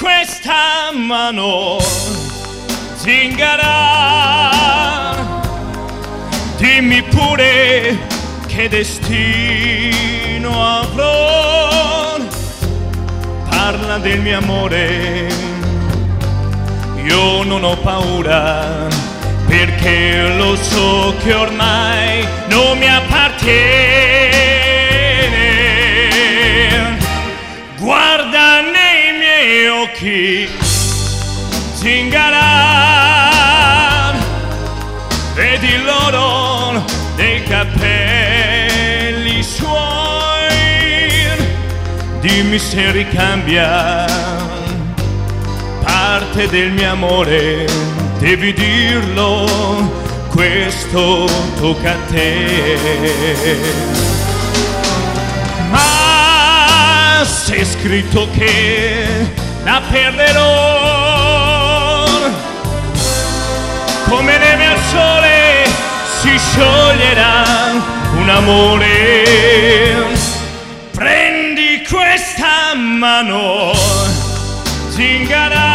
questa mano, zingara, dimmi pure che destino avrò. Parla del mio amore, io non ho paura, perché lo so che ormai non mi appartiene. Guarda nei miei occhi, zingara, vedi l'oro dei capelli suoi, dimmi se ricambia parte del mio amore, devi dirlo, questo tocca a te. Ma se è scritto che la perderò, come neve al sole si scioglierà un amore. Prendi questa mano, zingara,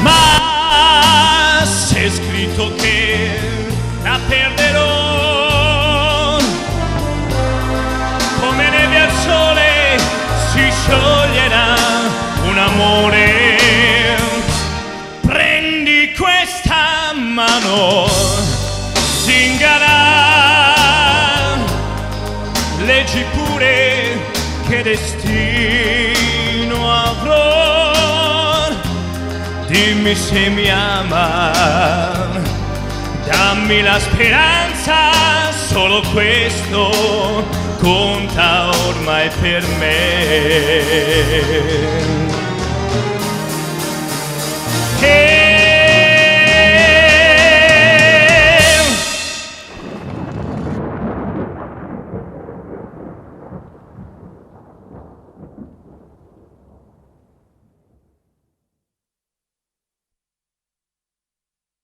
ma se è scritto che la perderò, come neve al sole si scioglierà un amore. Prendi questa mano, zingara, leggi pure che destino avrò, dimmi se mi ama, dammi la speranza, solo questo conta ormai per me.